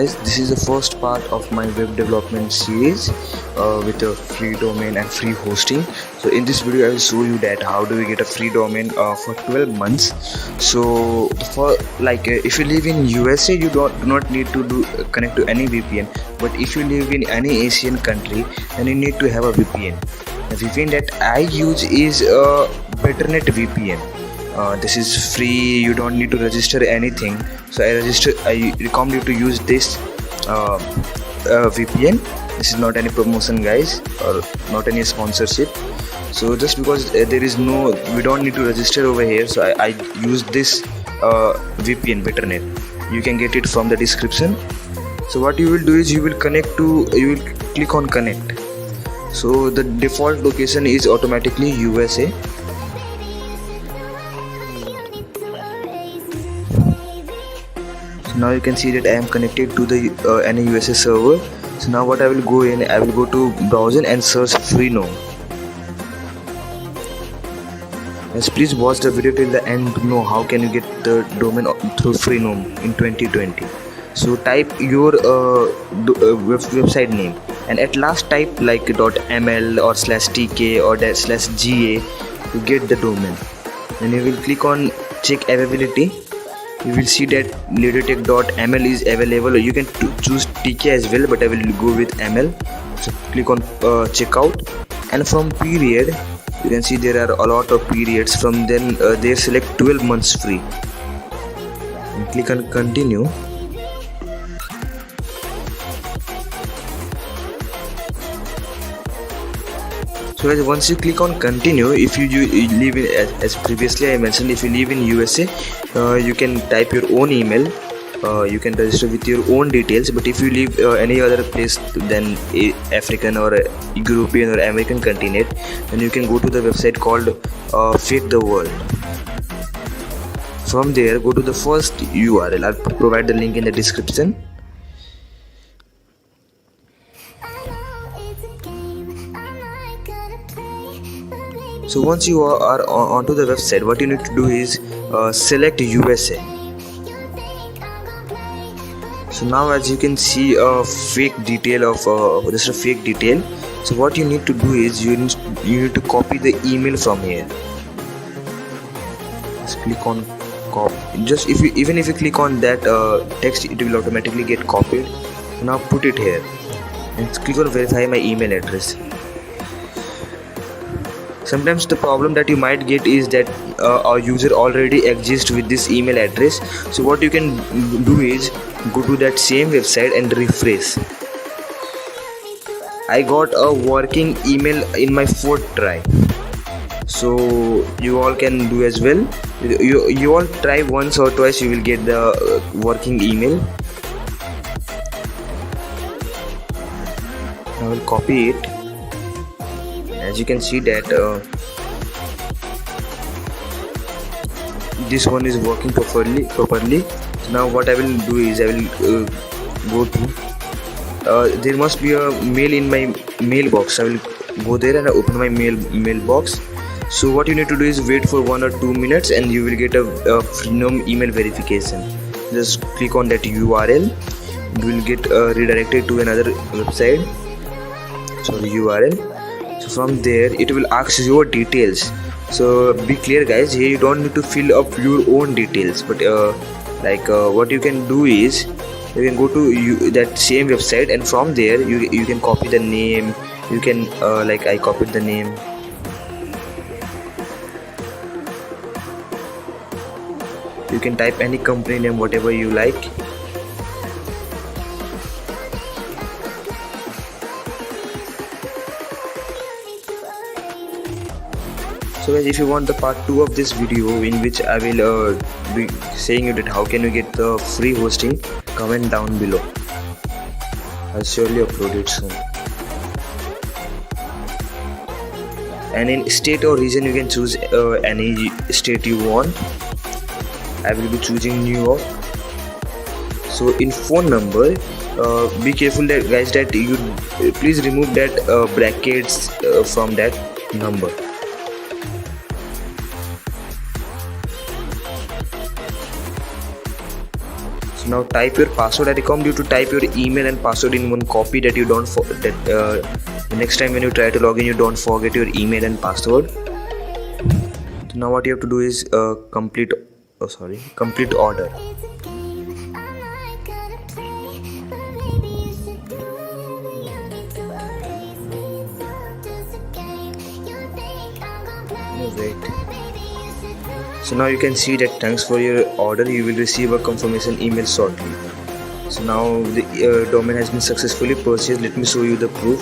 This is the first part of my web development series with a free domain and free hosting. So in this video I will show you that how do we get a free domain for 12 months. So for if you live in USA, you do not need to connect to any VPN, but if you live in any Asian country, then you need to have a VPN. The VPN that I use is a Betternet VPN. This is free, you don't need to register anything. So I recommend you to use this VPN. This is not any promotion, guys, or not any sponsorship. So just because we don't need to register over here, so I use this VPN Betternet. You can get it from the description. So what you will do is you will click on connect. So the default location is automatically USA. So now you can see that I am connected to the any USA server. So now what I will go to browser and search Freenome. Yes, please watch the video till the end to know how can you get the domain through Freenome in 2020. So type your website name and at last type like .ml or /tk or /ga to get the domain. Then you will click on check availability. You will see that leadertech.ml is available. You can choose tk as well, but I will go with ml. So click on checkout, and from period you can see there are a lot of periods. From then they select 12 months free and click on continue. So guys, once you click on continue, if you live in, as previously I mentioned, if you live in USA, you can type your own email. You can register with your own details. But if you live any other place than African or European or American continent, then you can go to the website called Fake the World. From there, go to the first URL. I'll provide the link in the description. So once you are onto the website, what you need to do is select USA. So now as you can see a fake detail of just a fake detail. So what you need to do is you need to copy the email from here. Just click on copy. Even if you click on that text, it will automatically get copied. So now put it here and click on verify my email address. Sometimes the problem that you might get is that our user already exists with this email address. So what you can do is go to that same website and refresh. I got a working email in my 4th try. So you all can do as well. You all try once or twice, you will get the working email. I will copy it. As you can see that this one is working properly. So now what I will do is I will go to there must be a mail in my mailbox. I will go there and open my mailbox. So what you need to do is wait for 1 or 2 minutes and you will get a Freenome email verification. Just click on that URL. You will get redirected to another website. Sorry, URL. So from there it will ask your details. So be clear, guys, here you don't need to fill up your own details, but what you can do is you can go to that same website and from there you can copy the name. You can I copied the name. You can type any company name, whatever you like. So guys, if you want the part 2 of this video in which I will be saying you that how can you get the free hosting, comment down below. I'll surely upload it soon. And in state or region you can choose any state you want. I will be choosing New York. So in phone number, be careful that guys that you please remove that brackets from that number. So now type your password. I recommend you to type your email and password in one copy, that you don't the next time when you try to log in, you don't forget your email and password. So now what you have to do is complete order. Wait. So now you can see that thanks for your order, you will receive a confirmation email shortly. So now the domain has been successfully purchased. Let me show you the proof.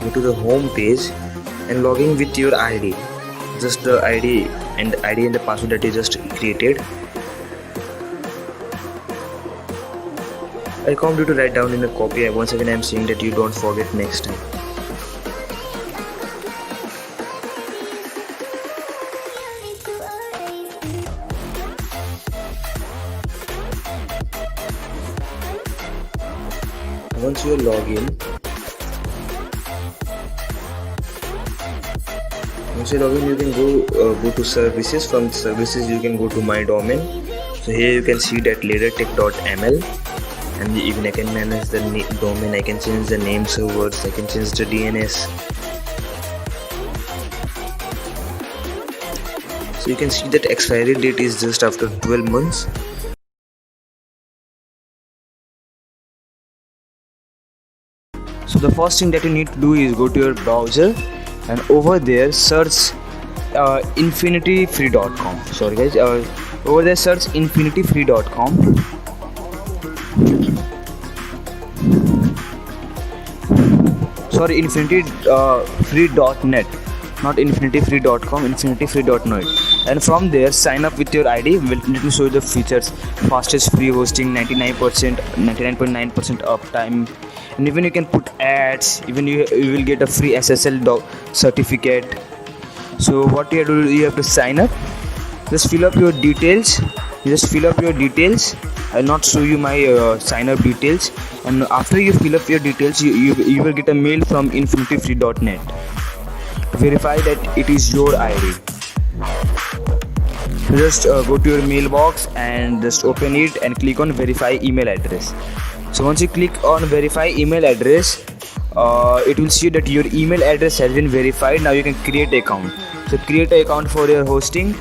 Go to the home page and log in with your ID. Just the ID and the password that you just created. I recommend you to write down in a copy. Once again I am saying that you don't forget next time. Once you log in, you can go to services. From services you can go to my domain. So here you can see that latertech.ml, and even I can manage the domain. I can change the name servers, I can change the DNS. So you can see that expiry date is just after 12 months. So the first thing that you need to do is go to your browser and over there search infinityfree.com. Sorry guys, over there search infinityfree.com. Sorry, infinityfree.net, not infinityfree.com, infinityfree.net. And from there sign up with your ID. Let me show you the features. Fastest free hosting, 99.9% uptime, and even you can put ads. Even you will get a free SSL certificate. So what you have to do, you have to sign up. Just fill up your details. I'll not show you my sign up details, and after you fill up your details, you will get a mail from infinityfree.net to verify that it is your ID. Just go to your mailbox and just open it and click on verify email address. So once you click on verify email address, it will see that your email address has been verified. Now you can create an account. So create an account for your hosting.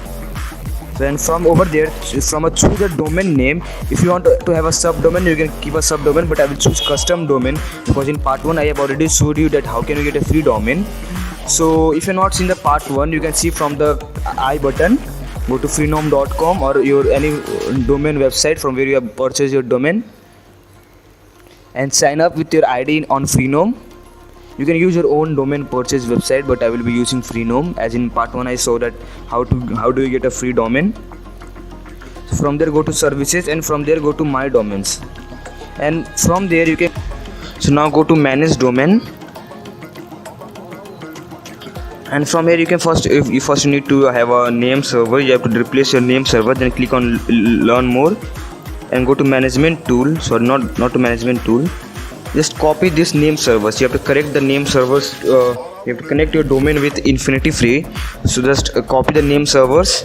Then from over there, choose the domain name. If you want to have a subdomain, you can keep a subdomain, but I will choose custom domain because in part 1 I have already showed you that how can you get a free domain. So if you're not seen the part 1, you can see from the I button, go to freenome.com or your any domain website from where you have purchased your domain, and sign up with your ID on Freenome. You can use your own domain purchase website, but I will be using Freenome, as in part 1 I saw that how do you get a free domain. So from there go to services, and from there go to my domains, and from there you can, so now go to manage domain, and from here you can first you need to have a name server. You have to replace your name server, then click on learn more and go to management tool. Sorry, not to management tool. Just copy this name servers. You have to correct the name servers. You have to connect your domain with Infinity Free. So just copy the name servers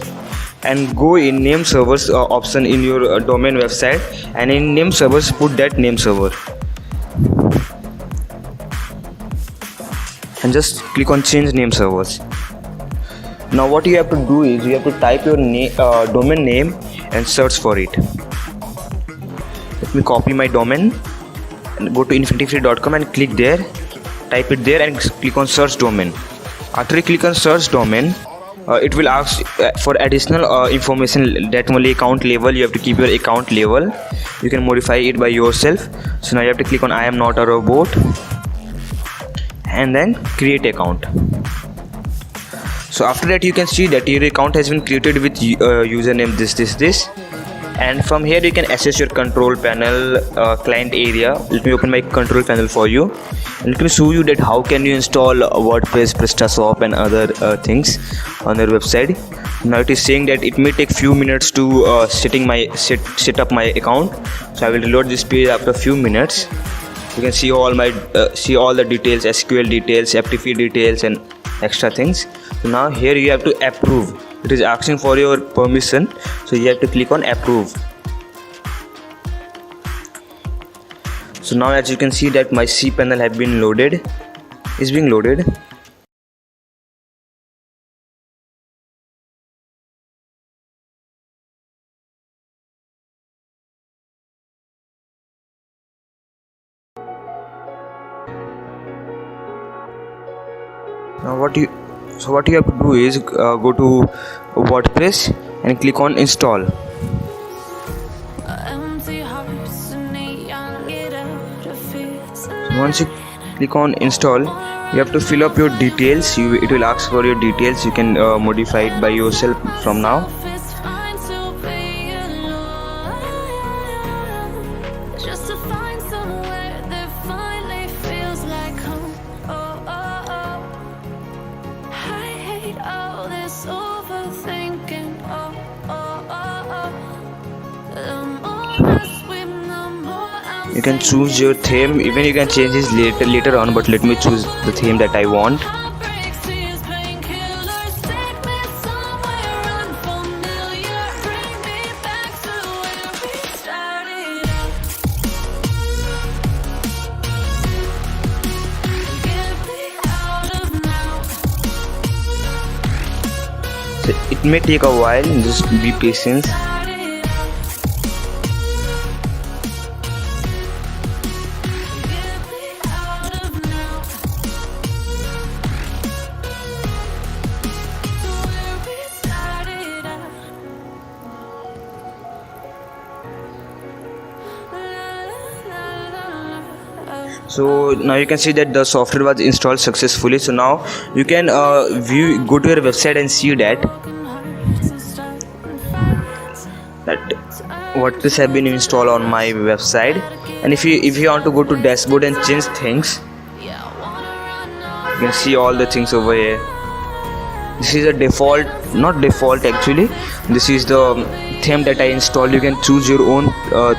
and go in name servers option in your domain website, and in name servers put that name server and just click on change name servers. Now what you have to do is you have to type your domain name and search for it. Let me copy my domain and go to infinityfree.com and click there, type it there and click on search domain. After you click on search domain, it will ask for additional information, that only account level. You have to keep your account level. You can modify it by yourself. So now you have to click on I am not a robot and then create account. So after that you can see that your account has been created with username this, and from here you can access your control panel, client area. Let me open my control panel for you and let me show you that how can you install WordPress, PrestaShop and other things on their website. Now it is saying that it may take few minutes to set up my account. So I will reload this page after a few minutes. You can see all my all the details, SQL details, FTP details and extra things. So now here you have to approve. it is asking for your permission, so you have to click on approve. So now as you can see that my cPanel have been loaded, is being loaded. Now what you have to do is go to WordPress and click on install. Once you click on install, you have to fill up your details. It will ask for your details. You can modify it by yourself from now. You can choose your theme, even you can change this later on, but let me choose the theme that I want. So it may take a while, just be patient. So now you can see that the software was installed successfully. So now you can go to your website and see that WordPress have been installed on my website. And if you want to go to dashboard and change things, you can see all the things over here. This is a default, not default actually, this is the theme that I installed. You can choose your own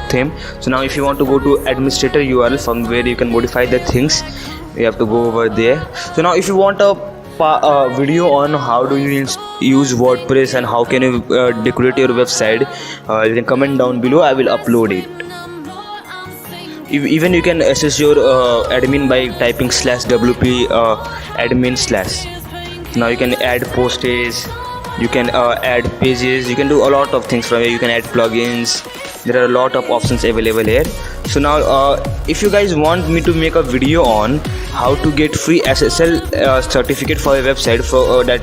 theme. So now if you want to go to administrator URL from where you can modify the things, you have to go over there. So now if you want a video on how do you use WordPress and how can you decorate your website, you can comment down below. I will upload it. Even you can access your admin by typing /wp admin/. Now you can add posts, you can add pages, you can do a lot of things from here. You can add plugins. There are a lot of options available here. So now if you guys want me to make a video on how to get free SSL certificate for your website, for that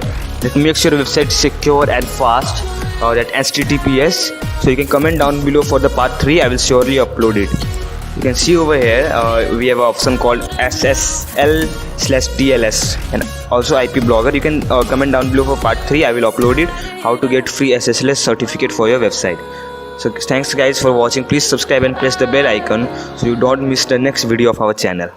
makes your website secure and fast, that HTTPS, so you can comment down below for the part 3. I will surely upload it. You can see over here we have an option called SSL/TLS and also IP Blogger. You can comment down below for part 3. I will upload it, how to get free SSL certificate for your website. So thanks guys for watching. Please subscribe and press the bell icon so you don't miss the next video of our channel.